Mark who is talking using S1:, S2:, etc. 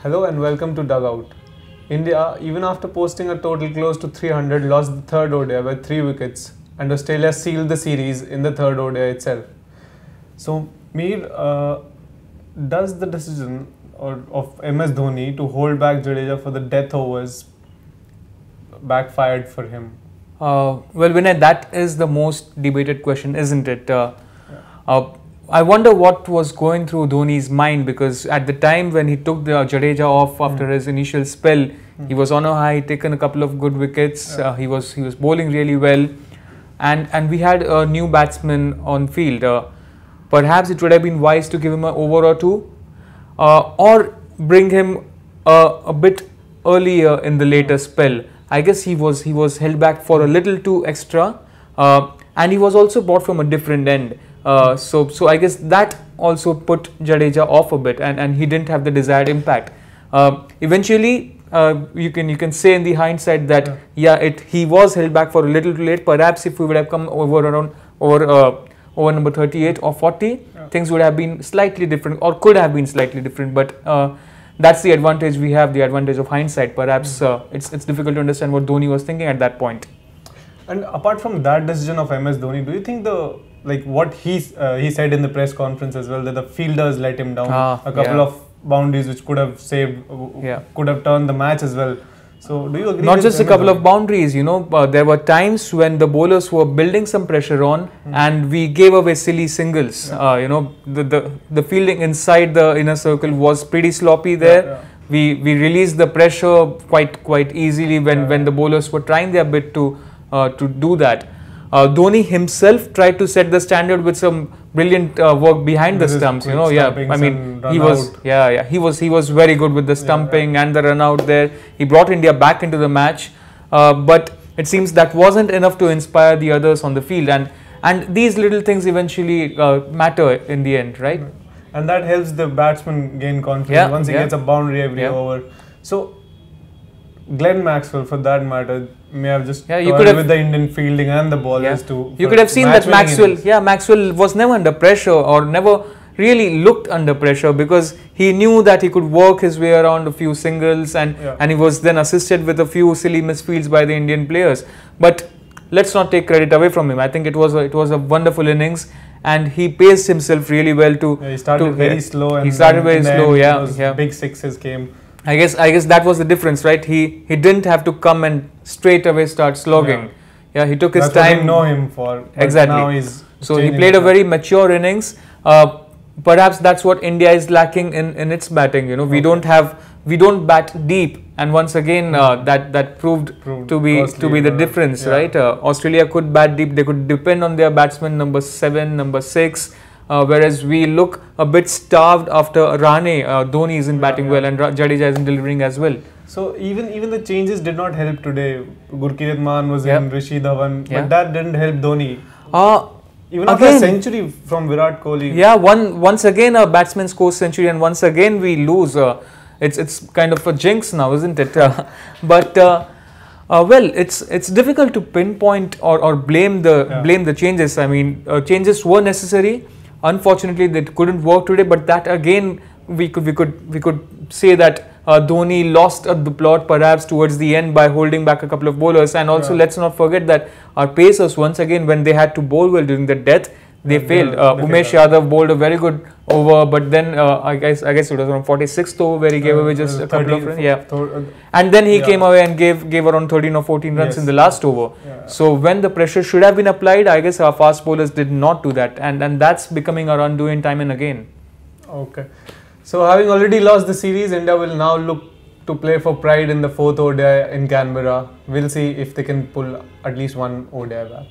S1: Hello and welcome to Dugout. India, even after posting a total close to 300, lost the third ODI by 3 wickets, and Australia sealed the series in the third ODI itself. So, Mir, does the decision of MS Dhoni to hold back Jadeja for the death overs backfired for him?
S2: Well, Vinay, that is the most debated question, isn't it? I wonder what was going through Dhoni's mind, because at the time when he took the Jadeja off after his initial spell, he was on a high, taken a couple of good wickets. He was bowling really well, and we had a new batsman on field. Perhaps it would have been wise to give him an over or two, or bring him a bit earlier in the later spell. I guess he was held back for a little too extra, and he was also brought from a different end. So I guess that also put Jadeja off a bit, and he didn't have the desired impact. Eventually, you can say in the hindsight that he was held back for a little too late. Perhaps if we would have come over number 38 or 40, things would have been slightly different, or could have been slightly different. But that's the advantage we have, the advantage of hindsight. Perhaps it's difficult to understand what Dhoni was thinking at that point.
S1: And apart from that decision of MS Dhoni, do you think what he said in the press conference as well, that the fielders let him down a couple of boundaries which could have saved, could have turned the match as well? So do you agree?
S2: Not just a couple of boundaries, there were times when the bowlers were building some pressure on, and we gave away silly singles. The fielding inside the inner circle was pretty sloppy there. We released the pressure quite easily when the bowlers were trying their bit to do that. Dhoni himself tried to set the standard with some brilliant work behind the stumps. I mean, he was very good with the stumping and the run out there. He brought India back into the match, but it seems that wasn't enough to inspire the others on the field, and these little things eventually matter in the end, right?
S1: And that helps the batsman gain confidence once he gets a boundary every over. So Glenn Maxwell, for that matter, may have just with the Indian fielding and the bowlers too.
S2: You could have seen that Maxwell was never under pressure, or never really looked under pressure, because he knew that he could work his way around a few singles, and he was then assisted with a few silly misfields by the Indian players. But let's not take credit away from him. I think it was a wonderful innings, and he paced himself really well
S1: he started very slow, and
S2: he started very slow.
S1: Big sixes came.
S2: I guess that was the difference, right? He didn't have to come and straight away start slogging. He took his time.
S1: That's what we know him for.
S2: Exactly.
S1: Now he's
S2: so he played a very mature innings. Perhaps that's what India is lacking in its batting. We don't bat deep, and once again that proved to be the difference, right? Australia could bat deep. They could depend on their batsmen number 7, number 6. Whereas we look a bit starved after Rahane. Dhoni isn't batting well, and Jadeja isn't delivering as well.
S1: So even the changes did not help today. Gurkeerat Maan was in, Rishi Dhawan, but that didn't help Dhoni. Even after a century from Virat Kohli.
S2: Once again a batsman scores century, and once again we lose. It's kind of a jinx now, isn't it? Well, it's difficult to pinpoint or blame the changes. I mean, changes were necessary. Unfortunately, they couldn't work today. But that again, we could say that Dhoni lost the plot perhaps towards the end by holding back a couple of bowlers. And also, let's not forget that our pacers, once again, when they had to bowl well during the death, they failed. Umesh Yadav bowled a very good over, but then I guess it was around 46th over where he gave away just a couple of runs. And then he came away and gave around 13 or 14 runs in the last over. So when the pressure should have been applied, I guess our fast bowlers did not do that, and that's becoming our undoing time and again.
S1: Okay. So having already lost the series, India will now look to play for pride in the 4th ODI in Canberra. We'll see if they can pull at least one ODI back.